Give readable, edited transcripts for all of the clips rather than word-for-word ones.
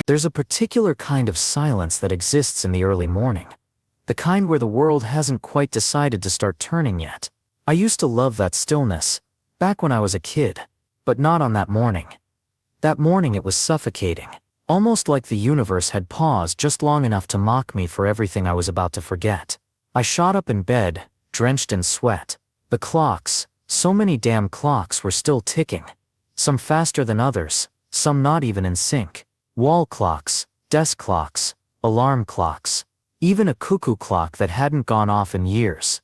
There's a particular kind of silence that exists in the early morning. The kind where the world hasn't quite decided to start turning yet. I used to love that stillness, back when I was a kid, but not on that morning. That morning it was suffocating, almost like the universe had paused just long enough to mock me for everything I was about to forget. I shot up in bed, drenched in sweat. The clocks, so many damn clocks, were still ticking. Some faster than others, some not even in sync. Wall clocks, desk clocks, alarm clocks, even a cuckoo clock that hadn't gone off in years.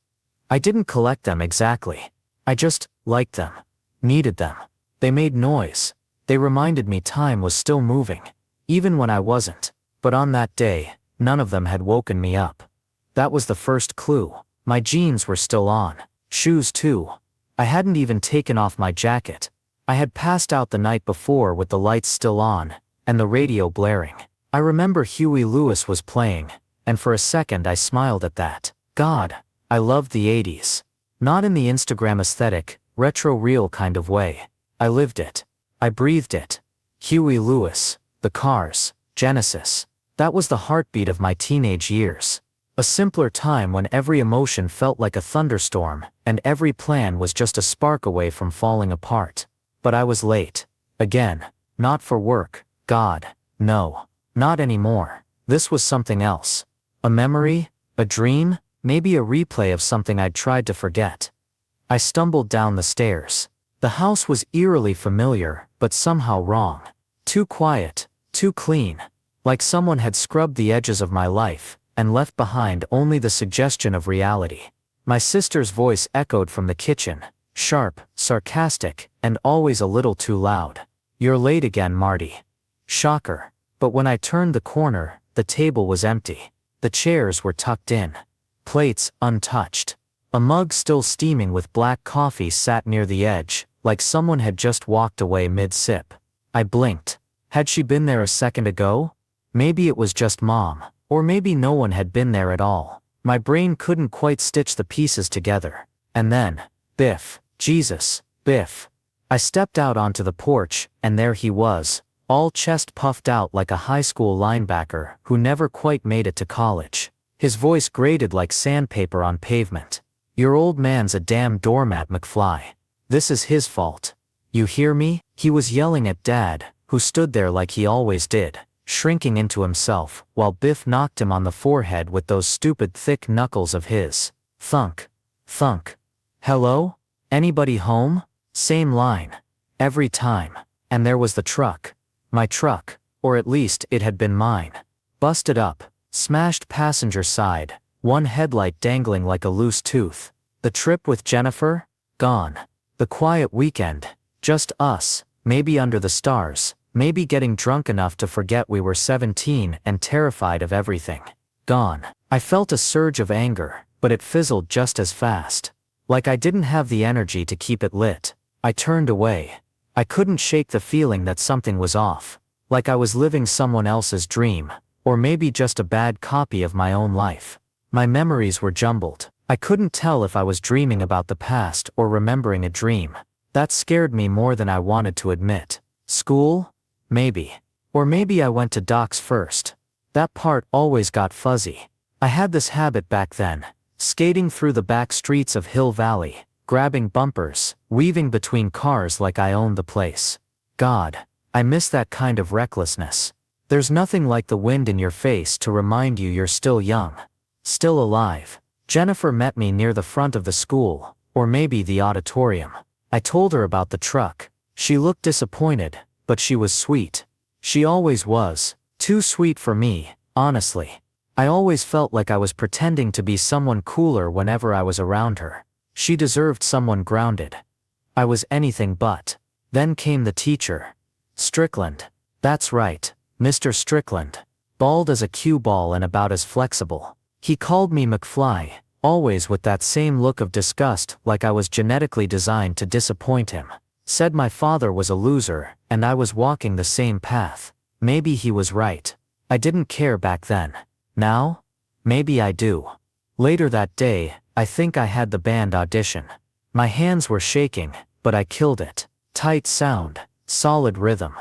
I didn't collect them exactly. I just liked them, needed them. They made noise. They reminded me time was still moving, even when I wasn't. But on that day, none of them had woken me up. That was the first clue. My jeans were still on. Shoes too. I hadn't even taken off my jacket. I had passed out the night before with the lights still on, and the radio blaring. I remember Huey Lewis was playing, and for a second I smiled at that. God, I loved the 80s. Not in the Instagram aesthetic, retro-real kind of way. I lived it. I breathed it. Huey Lewis, the Cars, Genesis. That was the heartbeat of my teenage years. A simpler time when every emotion felt like a thunderstorm, and every plan was just a spark away from falling apart. But I was late. Again. Not for work. God. No. Not anymore. This was something else. A memory? A dream? Maybe a replay of something I'd tried to forget. I stumbled down the stairs. The house was eerily familiar, but somehow wrong. Too quiet, too clean. Like someone had scrubbed the edges of my life, and left behind only the suggestion of reality. My sister's voice echoed from the kitchen, sharp, sarcastic, and always a little too loud. "You're late again, Marty." Shocker. But when I turned the corner, the table was empty. The chairs were tucked in. Plates untouched. A mug still steaming with black coffee sat near the edge, like someone had just walked away mid-sip. I blinked. Had she been there a second ago? Maybe it was just Mom, or maybe no one had been there at all. My brain couldn't quite stitch the pieces together. And then, Biff. Jesus, Biff. I stepped out onto the porch, and there he was, all chest puffed out like a high school linebacker who never quite made it to college. His voice grated like sandpaper on pavement. "Your old man's a damn doormat, McFly. This is his fault. You hear me?" He was yelling at Dad, who stood there like he always did, shrinking into himself, while Biff knocked him on the forehead with those stupid thick knuckles of his. Thunk. Thunk. "Hello? Anybody home?" Same line. Every time. And there was the truck. My truck, or at least it had been mine. Busted up. Smashed passenger side, one headlight dangling like a loose tooth. The trip with Jennifer? Gone. The quiet weekend. Just us, maybe under the stars, maybe getting drunk enough to forget we were 17 and terrified of everything. Gone. I felt a surge of anger, but it fizzled just as fast. Like I didn't have the energy to keep it lit. I turned away. I couldn't shake the feeling that something was off. Like I was living someone else's dream. Or maybe just a bad copy of my own life. My memories were jumbled. I couldn't tell if I was dreaming about the past or remembering a dream. That scared me more than I wanted to admit. School? Maybe. Or maybe I went to Doc's first. That part always got fuzzy. I had this habit back then, skating through the back streets of Hill Valley, grabbing bumpers, weaving between cars like I owned the place. God, I miss that kind of recklessness. There's nothing like the wind in your face to remind you you're still young. Still alive. Jennifer met me near the front of the school, or maybe the auditorium. I told her about the truck. She looked disappointed, but she was sweet. She always was. Too sweet for me, honestly. I always felt like I was pretending to be someone cooler whenever I was around her. She deserved someone grounded. I was anything but. Then came the teacher. Strickland. That's right. Mr. Strickland. Bald as a cue ball and about as flexible. He called me McFly, always with that same look of disgust like I was genetically designed to disappoint him. Said my father was a loser, and I was walking the same path. Maybe he was right. I didn't care back then. Now? Maybe I do. Later that day, I think I had the band audition. My hands were shaking, but I killed it. Tight sound, solid rhythm.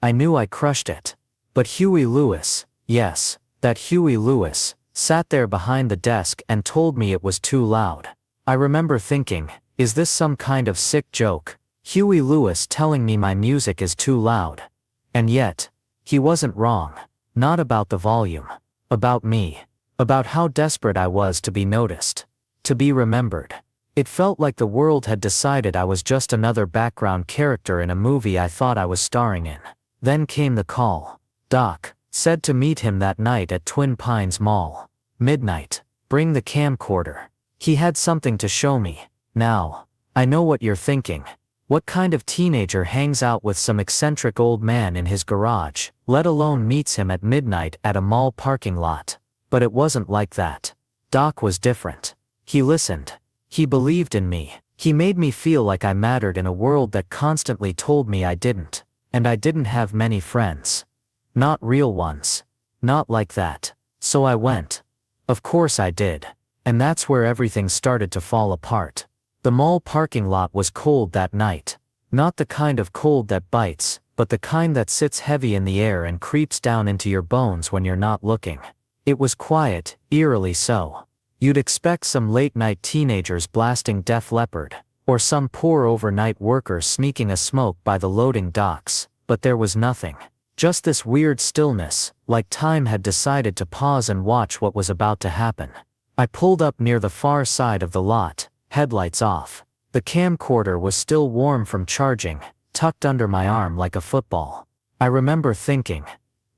I knew I crushed it. But Huey Lewis, yes, that Huey Lewis, sat there behind the desk and told me it was too loud. I remember thinking, is this some kind of sick joke? Huey Lewis telling me my music is too loud. And yet, he wasn't wrong. Not about the volume. About me. About how desperate I was to be noticed. To be remembered. It felt like the world had decided I was just another background character in a movie I thought I was starring in. Then came the call. Doc said to meet him that night at Twin Pines Mall. Midnight. Bring the camcorder. He had something to show me. Now, I know what you're thinking. What kind of teenager hangs out with some eccentric old man in his garage, let alone meets him at midnight at a mall parking lot? But it wasn't like that. Doc was different. He listened. He believed in me. He made me feel like I mattered in a world that constantly told me I didn't. And I didn't have many friends. Not real ones. Not like that. So I went. Of course I did. And that's where everything started to fall apart. The mall parking lot was cold that night. Not the kind of cold that bites, but the kind that sits heavy in the air and creeps down into your bones when you're not looking. It was quiet, eerily so. You'd expect some late-night teenagers blasting Def Leppard, or some poor overnight worker sneaking a smoke by the loading docks, but there was nothing. Just this weird stillness, like time had decided to pause and watch what was about to happen. I pulled up near the far side of the lot, headlights off. The camcorder was still warm from charging, tucked under my arm like a football. I remember thinking,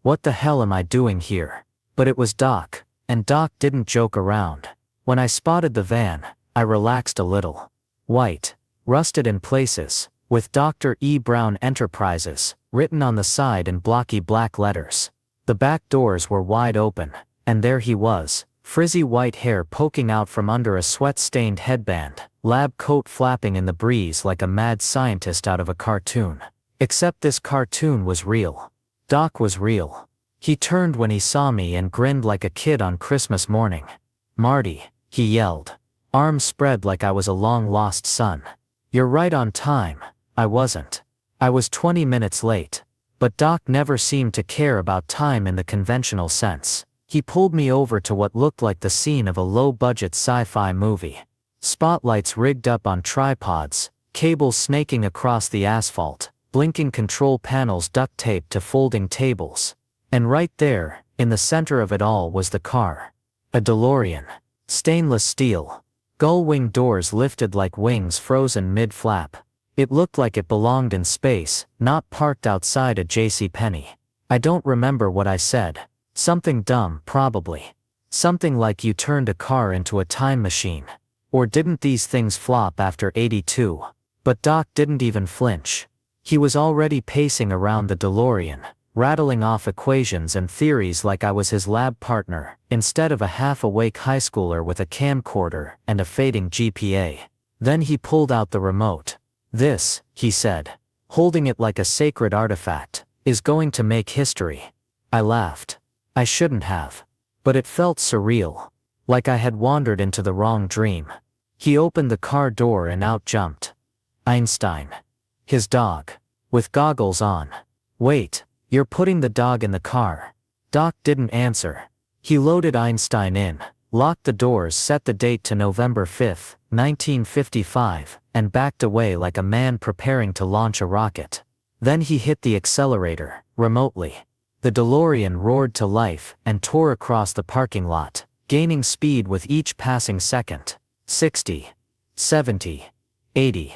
what the hell am I doing here? But it was Doc, and Doc didn't joke around. When I spotted the van, I relaxed a little. White, rusted in places, with Dr. E. Brown Enterprises written on the side in blocky black letters. The back doors were wide open, and there he was, frizzy white hair poking out from under a sweat-stained headband, lab coat flapping in the breeze like a mad scientist out of a cartoon. Except this cartoon was real. Doc was real. He turned when he saw me and grinned like a kid on Christmas morning. "Marty," he yelled, arms spread like I was a long-lost son. "You're right on time." I wasn't. I was 20 minutes late. But Doc never seemed to care about time in the conventional sense. He pulled me over to what looked like the scene of a low-budget sci-fi movie. Spotlights rigged up on tripods, cables snaking across the asphalt, blinking control panels duct taped to folding tables. And right there, in the center of it all was the car. A DeLorean. Stainless steel. Gull-wing doors lifted like wings frozen mid-flap. It looked like it belonged in space, not parked outside a JCPenney. I don't remember what I said. Something dumb, probably. Something like you turned a car into a time machine. Or didn't these things flop after '82? But Doc didn't even flinch. He was already pacing around the DeLorean, rattling off equations and theories like I was his lab partner, instead of a half-awake high schooler with a camcorder and a fading GPA. Then he pulled out the remote. "This," he said, holding it like a sacred artifact, "is going to make history." I laughed. I shouldn't have. But it felt surreal. Like I had wandered into the wrong dream. He opened the car door and out jumped Einstein. His dog. With goggles on. "Wait, you're putting the dog in the car?" Doc didn't answer. He loaded Einstein in, locked the doors, set the date to November 5th, 1955, and backed away like a man preparing to launch a rocket. Then he hit the accelerator, remotely. The DeLorean roared to life and tore across the parking lot, gaining speed with each passing second. 60. 70. 80.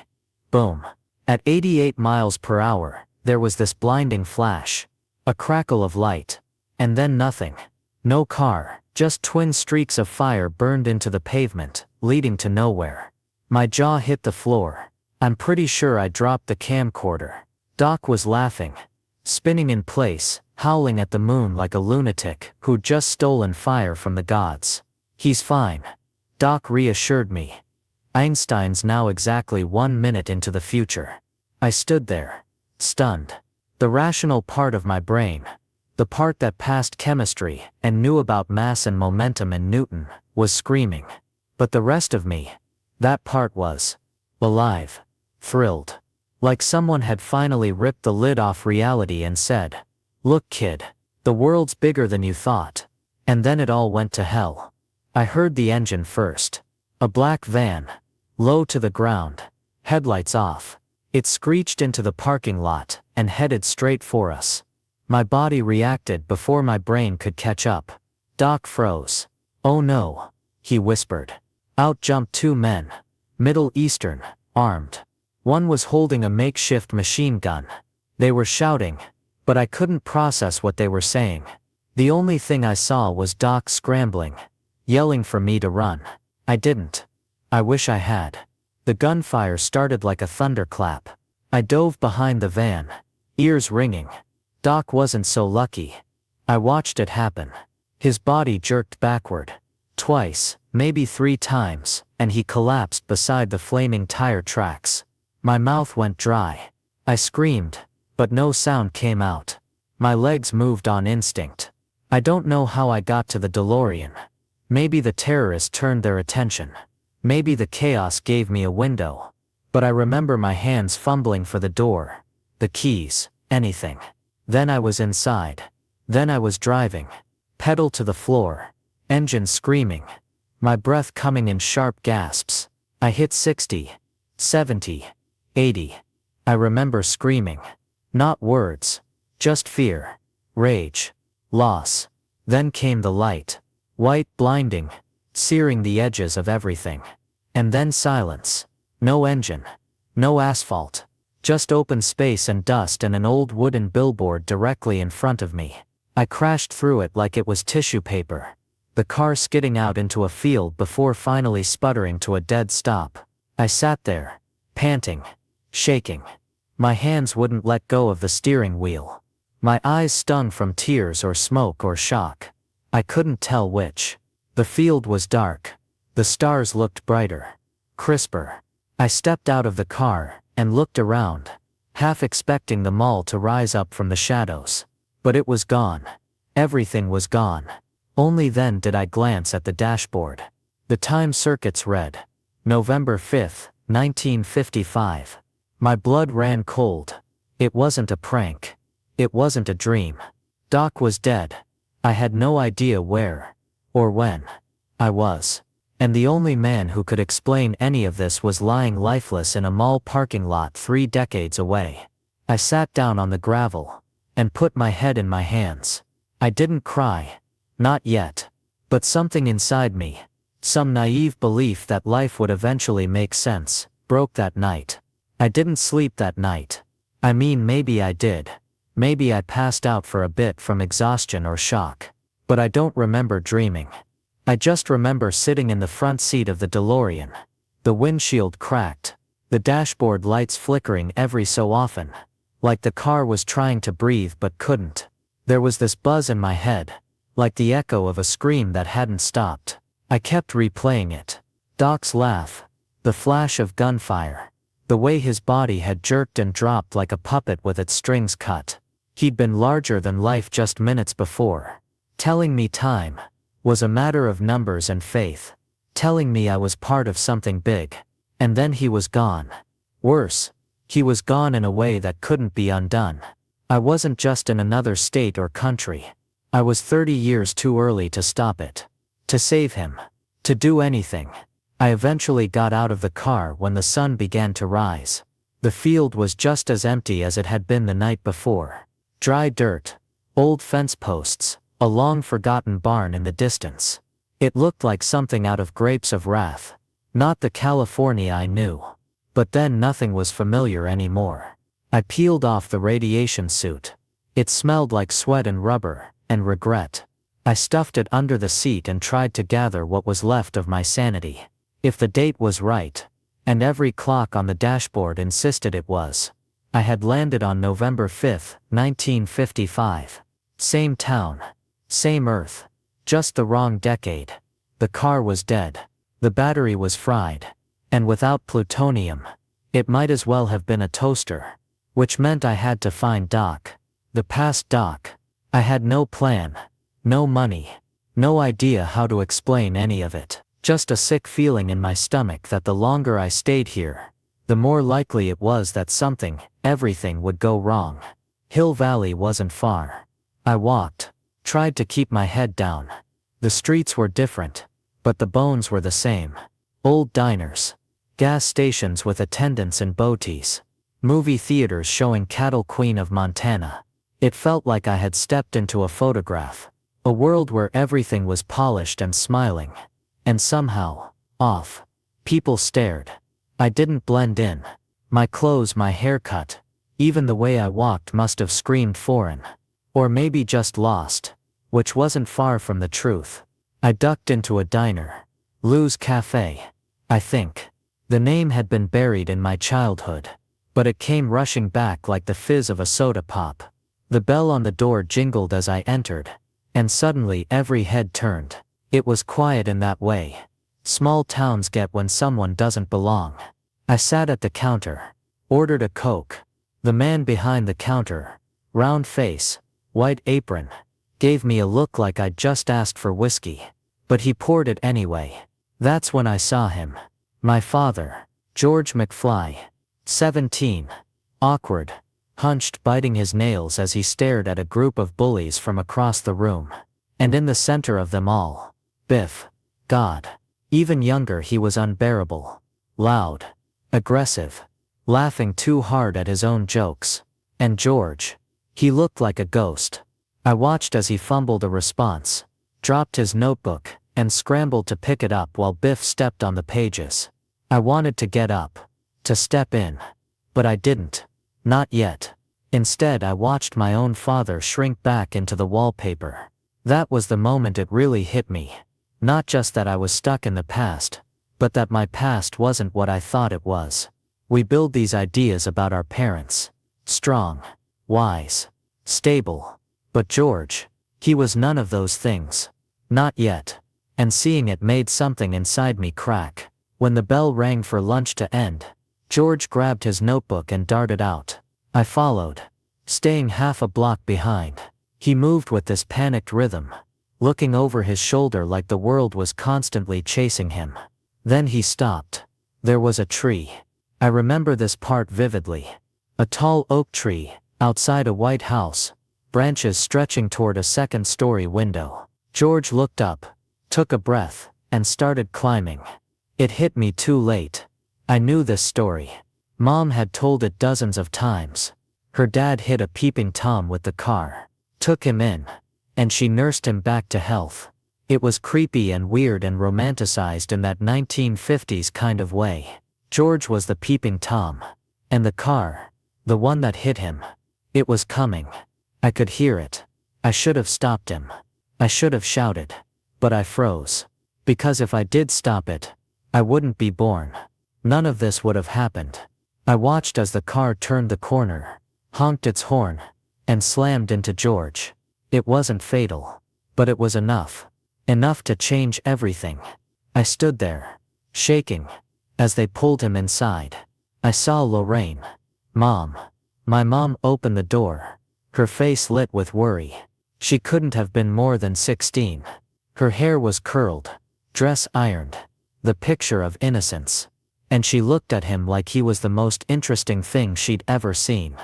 Boom. At 88 miles per hour, there was this blinding flash. A crackle of light. And then nothing. No car, just twin streaks of fire burned into the pavement, leading to nowhere. My jaw hit the floor. I'm pretty sure I dropped the camcorder. Doc was laughing. Spinning in place, howling at the moon like a lunatic who'd just stolen fire from the gods. "He's fine." Doc reassured me. Einstein's now exactly 1 minute into the future. I stood there. Stunned. The rational part of my brain, the part that passed chemistry and knew about mass and momentum and Newton, was screaming. But the rest of me, that part was alive. Thrilled. Like someone had finally ripped the lid off reality and said, "Look kid, The world's bigger than you thought. And then it all went to hell. I heard the engine first. A black van. Low to the ground. Headlights off. It screeched into the parking lot and headed straight for us. My body reacted before my brain could catch up. Doc froze. "Oh no," he whispered. Out jumped two men. Middle Eastern, armed. One was holding a makeshift machine gun. They were shouting, but I couldn't process what they were saying. The only thing I saw was Doc scrambling, yelling for me to run. I didn't. I wish I had. The gunfire started like a thunderclap. I dove behind the van, ears ringing. Doc wasn't so lucky. I watched it happen. His body jerked backward. Twice, maybe 3 times, and he collapsed beside the flaming tire tracks. My mouth went dry. I screamed, but no sound came out. My legs moved on instinct. I don't know how I got to the DeLorean. Maybe the terrorists turned their attention. Maybe the chaos gave me a window. But I remember my hands fumbling for the door, the keys, anything. Then I was inside. Then I was driving. Pedal to the floor. Engine screaming. My breath coming in sharp gasps. I hit 60, 70, 80. I remember screaming. Not words. Just fear. Rage. Loss. Then came the light. White, blinding, searing the edges of everything. And then silence. No engine. No asphalt. Just open space and dust and an old wooden billboard directly in front of me. I crashed through it like it was tissue paper. The car skidding out into a field before finally sputtering to a dead stop. I sat there, panting, shaking. My hands wouldn't let go of the steering wheel. My eyes stung from tears or smoke or shock. I couldn't tell which. The field was dark. The stars looked brighter, crisper. I stepped out of the car and looked around, half expecting the mall to rise up from the shadows. But it was gone. Everything was gone. Only then did I glance at the dashboard. The time circuits read, November 5th, 1955. My blood ran cold. It wasn't a prank. It wasn't a dream. Doc was dead. I had no idea where, or when, I was. And the only man who could explain any of this was lying lifeless in a mall parking lot 3 decades away. I sat down on the gravel, and put my head in my hands. I didn't cry. Not yet. But something inside me, some naive belief that life would eventually make sense, broke that night. I didn't sleep that night. I mean, maybe I did. Maybe I passed out for a bit from exhaustion or shock. But I don't remember dreaming. I just remember sitting in the front seat of the DeLorean. The windshield cracked. The dashboard lights flickering every so often. Like the car was trying to breathe but couldn't. There was this buzz in my head. Like the echo of a scream that hadn't stopped. I kept replaying it. Doc's laugh. The flash of gunfire. The way his body had jerked and dropped like a puppet with its strings cut. He'd been larger than life just minutes before. Telling me time was a matter of numbers and faith. Telling me I was part of something big. And then he was gone. Worse, he was gone in a way that couldn't be undone. I wasn't just in another state or country. I was 30 years too early to stop it. To save him. To do anything. I eventually got out of the car when the sun began to rise. The field was just as empty as it had been the night before. Dry dirt. Old fence posts. A long-forgotten barn in the distance. It looked like something out of Grapes of Wrath. Not the California I knew. But then nothing was familiar anymore. I peeled off the radiation suit. It smelled like sweat and rubber, and regret. I stuffed it under the seat and tried to gather what was left of my sanity. If the date was right, and every clock on the dashboard insisted it was, I had landed on November 5th, 1955. Same town. Same Earth. Just the wrong decade. The car was dead. The battery was fried. And without plutonium, it might as well have been a toaster. Which meant I had to find Doc. The past Doc. I had no plan. No money. No idea how to explain any of it. Just a sick feeling in my stomach that the longer I stayed here, the more likely it was that something, everything would go wrong. Hill Valley wasn't far. I walked. Tried to keep my head down. The streets were different, but the bones were the same. Old diners. Gas stations with attendants in bow tees. Movie theaters showing Cattle Queen of Montana. It felt like I had stepped into a photograph. A world where everything was polished and smiling. And somehow, off. People stared. I didn't blend in. My clothes, my haircut, even the way I walked must have screamed foreign. Or maybe just lost, which wasn't far from the truth. I ducked into a diner. Lou's Cafe, I think. The name had been buried in my childhood, but it came rushing back like the fizz of a soda pop. The bell on the door jingled as I entered, and suddenly every head turned. It was quiet in that way. Small towns get when someone doesn't belong. I sat at the counter, ordered a Coke. The man behind the counter, round face, white apron, gave me a look like I'd just asked for whiskey. But he poured it anyway. That's when I saw him. My father, George McFly. 17. Awkward. Hunched, biting his nails as he stared at a group of bullies from across the room. And in the center of them all, Biff. God. Even younger, he was unbearable. Loud. Aggressive. Laughing too hard at his own jokes. And George. He looked like a ghost. I watched as he fumbled a response, dropped his notebook, and scrambled to pick it up while Biff stepped on the pages. I wanted to get up, to step in. But I didn't. Not yet. Instead, I watched my own father shrink back into the wallpaper. That was the moment it really hit me. Not just that I was stuck in the past, but that my past wasn't what I thought it was. We build these ideas about our parents. Strong. Wise. Stable. But George, he was none of those things. Not yet. And seeing it made something inside me crack. When the bell rang for lunch to end, George grabbed his notebook and darted out. I followed, staying half a block behind. He moved with this panicked rhythm, looking over his shoulder like the world was constantly chasing him. Then he stopped. There was a tree. I remember this part vividly. A tall oak tree, outside a white house, branches stretching toward a second-story window. George looked up, took a breath, and started climbing. It hit me too late. I knew this story. Mom had told it dozens of times. Her dad hit a peeping Tom with the car, took him in, and she nursed him back to health. It was creepy and weird and romanticized in that 1950s kind of way. George was the peeping Tom. And the car, the one that hit him, it was coming. I could hear it. I should have stopped him. I should have shouted. But I froze. Because if I did stop it, I wouldn't be born. None of this would have happened. I watched as the car turned the corner, honked its horn, and slammed into George. It wasn't fatal, but it was enough. Enough to change everything. I stood there, shaking, as they pulled him inside. I saw Lorraine. Mom. My mom opened the door, her face lit with worry. She couldn't have been more than 16. Her hair was curled, dress ironed, the picture of innocence. And she looked at him like he was the most interesting thing she'd ever seen.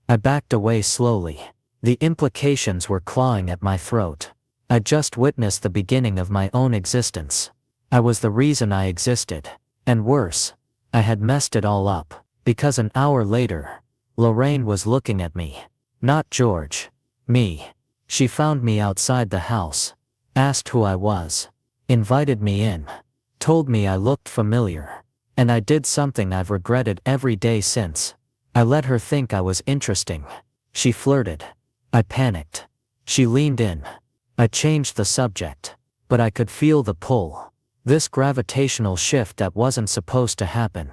I backed away slowly. The implications were clawing at my throat. I'd just witnessed the beginning of my own existence. I was the reason I existed. And worse, I had messed it all up, because an hour later, Lorraine was looking at me. Not George. Me. She found me outside the house, asked who I was, invited me in, told me I looked familiar. And I did something I've regretted every day since. I let her think I was interesting. She flirted. I panicked. She leaned in. I changed the subject. But I could feel the pull. This gravitational shift that wasn't supposed to happen.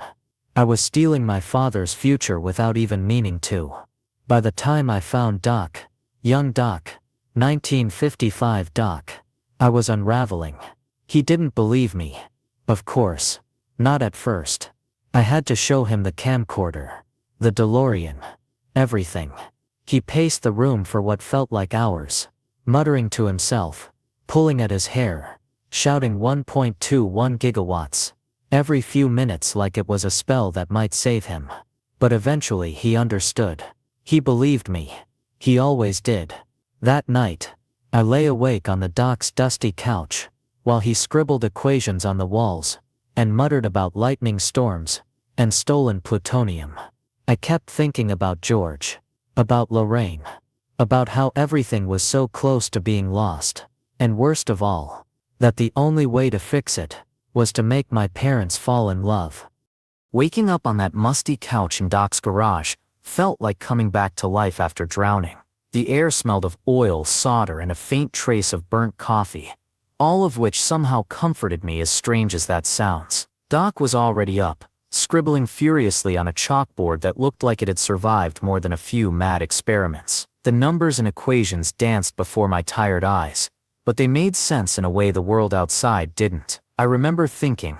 I was stealing my father's future without even meaning to. By the time I found Doc, young Doc, 1955 Doc, I was unraveling. He didn't believe me. Of course. Not at first. I had to show him the camcorder, the DeLorean, everything. He paced the room for what felt like hours, muttering to himself, pulling at his hair, shouting 1.21 gigawatts, every few minutes like it was a spell that might save him. But eventually he understood. He believed me. He always did. That night, I lay awake on the doc's dusty couch, while he scribbled equations on the walls, and muttered about lightning storms, and stolen plutonium. I kept thinking about George, about Lorraine, about how everything was so close to being lost, and worst of all, that the only way to fix it was to make my parents fall in love. Waking up on that musty couch in Doc's garage felt like coming back to life after drowning. The air smelled of oil, solder, and a faint trace of burnt coffee, all of which somehow comforted me, as strange as that sounds. Doc was already up, scribbling furiously on a chalkboard that looked like it had survived more than a few mad experiments. The numbers and equations danced before my tired eyes, but they made sense in a way the world outside didn't. I remember thinking,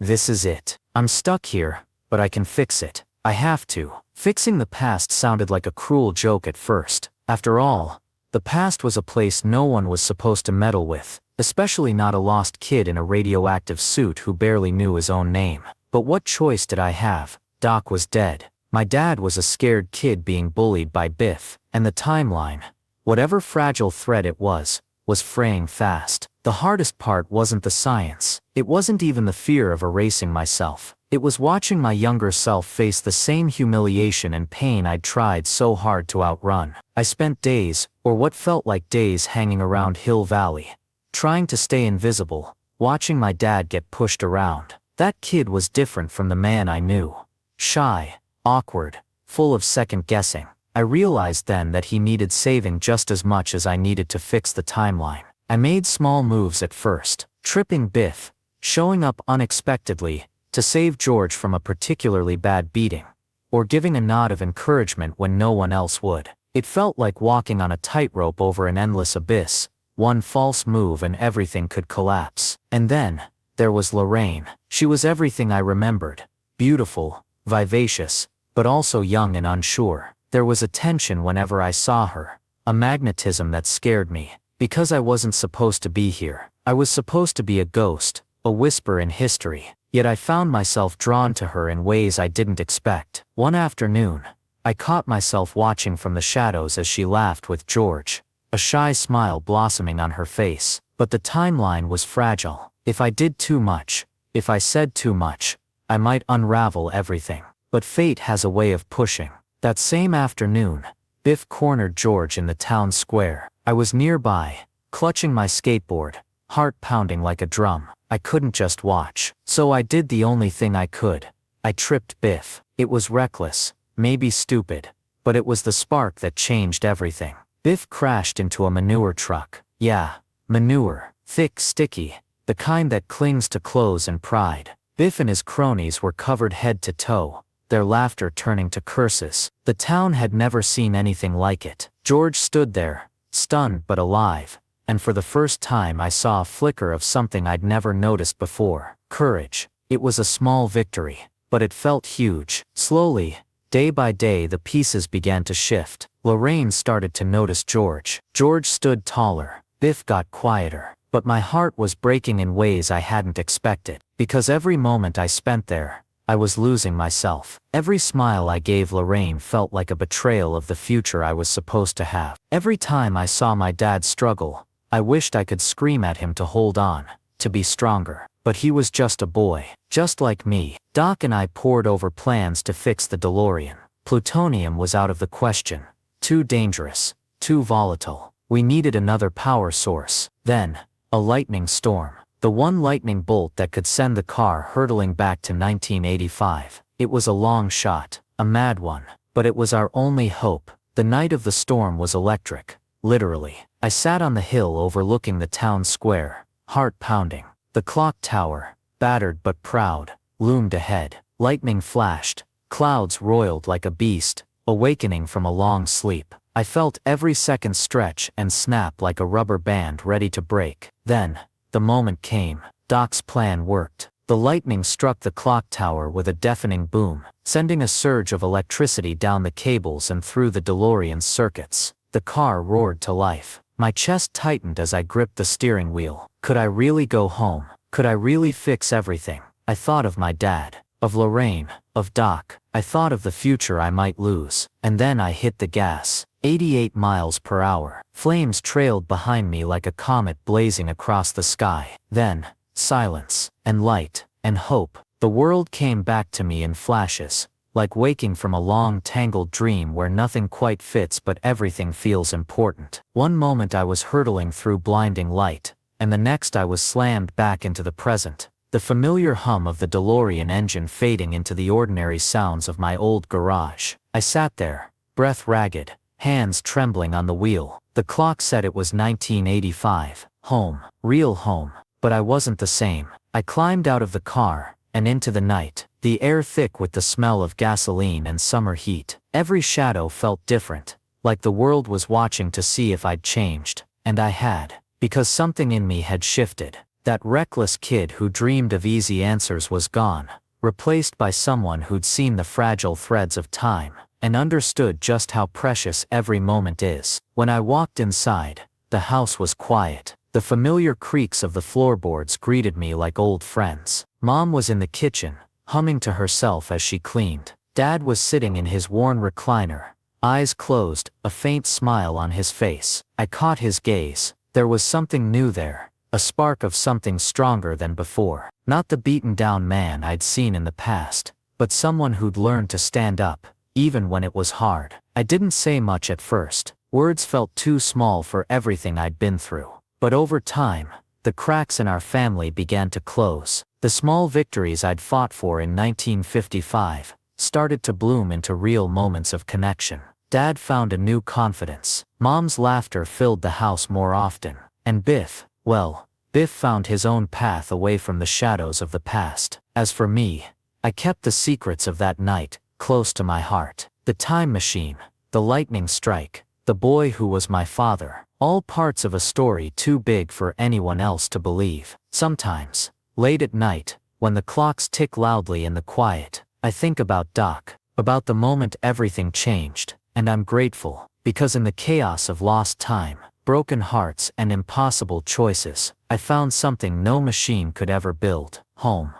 this is it. I'm stuck here, but I can fix it. I have to. Fixing the past sounded like a cruel joke at first. After all, the past was a place no one was supposed to meddle with, especially not a lost kid in a radioactive suit who barely knew his own name. But what choice did I have? Doc was dead. My dad was a scared kid being bullied by Biff, and the timeline, whatever fragile thread it was fraying fast. The hardest part wasn't the science. It wasn't even the fear of erasing myself. It was watching my younger self face the same humiliation and pain I'd tried so hard to outrun. I spent days, or what felt like days, hanging around Hill Valley, trying to stay invisible, watching my dad get pushed around. That kid was different from the man I knew. Shy, awkward, full of second guessing. I realized then that he needed saving just as much as I needed to fix the timeline. I made small moves at first, tripping Biff, showing up unexpectedly to save George from a particularly bad beating, or giving a nod of encouragement when no one else would. It felt like walking on a tightrope over an endless abyss. One false move and everything could collapse. And then, there was Lorraine. She was everything I remembered. Beautiful, vivacious, but also young and unsure. There was a tension whenever I saw her, a magnetism that scared me. Because I wasn't supposed to be here. I was supposed to be a ghost, a whisper in history. Yet I found myself drawn to her in ways I didn't expect. One afternoon, I caught myself watching from the shadows as she laughed with George, a shy smile blossoming on her face. But the timeline was fragile. If I did too much, if I said too much, I might unravel everything. But fate has a way of pushing. That same afternoon, Biff cornered George in the town square. I was nearby, clutching my skateboard, heart pounding like a drum. I couldn't just watch. So I did the only thing I could. I tripped Biff. It was reckless, maybe stupid, but it was the spark that changed everything. Biff crashed into a manure truck. Yeah, manure. Thick, sticky, the kind that clings to clothes and pride. Biff and his cronies were covered head to toe, their laughter turning to curses. The town had never seen anything like it. George stood there, stunned but alive, and for the first time I saw a flicker of something I'd never noticed before. Courage. It was a small victory, but it felt huge. Slowly, day by day, the pieces began to shift. Lorraine started to notice George. George stood taller. Biff got quieter. But my heart was breaking in ways I hadn't expected. Because every moment I spent there, I was losing myself. Every smile I gave Lorraine felt like a betrayal of the future I was supposed to have. Every time I saw my dad struggle, I wished I could scream at him to hold on, to be stronger. But he was just a boy, just like me. Doc and I pored over plans to fix the DeLorean. Plutonium was out of the question. Too dangerous, too volatile. We needed another power source. Then, a lightning storm. The one lightning bolt that could send the car hurtling back to 1985. It was a long shot, a mad one, but it was our only hope. The night of the storm was electric, literally. I sat on the hill overlooking the town square, heart pounding. The clock tower, battered but proud, loomed ahead. Lightning flashed, clouds roiled like a beast, awakening from a long sleep. I felt every second stretch and snap like a rubber band ready to break. Then, the moment came. Doc's plan worked. The lightning struck the clock tower with a deafening boom, sending a surge of electricity down the cables and through the DeLorean's circuits. The car roared to life. My chest tightened as I gripped the steering wheel. Could I really go home? Could I really fix everything? I thought of my dad, of Lorraine, of Doc. I thought of the future I might lose. And then I hit the gas. 88 miles per hour. Flames trailed behind me like a comet blazing across the sky. Then, silence, and light, and hope. The world came back to me in flashes, like waking from a long tangled dream where nothing quite fits but everything feels important. One moment I was hurtling through blinding light, and the next I was slammed back into the present. The familiar hum of the DeLorean engine fading into the ordinary sounds of my old garage. I sat there, breath ragged, hands trembling on the wheel. The clock said it was 1985. Home. Real home. But I wasn't the same. I climbed out of the car, and into the night, the air thick with the smell of gasoline and summer heat. Every shadow felt different, like the world was watching to see if I'd changed. And I had. Because something in me had shifted. That reckless kid who dreamed of easy answers was gone, replaced by someone who'd seen the fragile threads of time, and understood just how precious every moment is. When I walked inside, the house was quiet. The familiar creaks of the floorboards greeted me like old friends. Mom was in the kitchen, humming to herself as she cleaned. Dad was sitting in his worn recliner, eyes closed, a faint smile on his face. I caught his gaze. There was something new there, a spark of something stronger than before. Not the beaten-down man I'd seen in the past, but someone who'd learned to stand up, even when it was hard. I didn't say much at first. Words felt too small for everything I'd been through. But over time, the cracks in our family began to close. The small victories I'd fought for in 1955 started to bloom into real moments of connection. Dad found a new confidence. Mom's laughter filled the house more often. And Biff found his own path away from the shadows of the past. As for me, I kept the secrets of that night close to my heart. The time machine, the lightning strike, the boy who was my father, all parts of a story too big for anyone else to believe. Sometimes, late at night, when the clocks tick loudly in the quiet, I think about Doc, about the moment everything changed, and I'm grateful, because in the chaos of lost time, broken hearts and impossible choices, I found something no machine could ever build: home.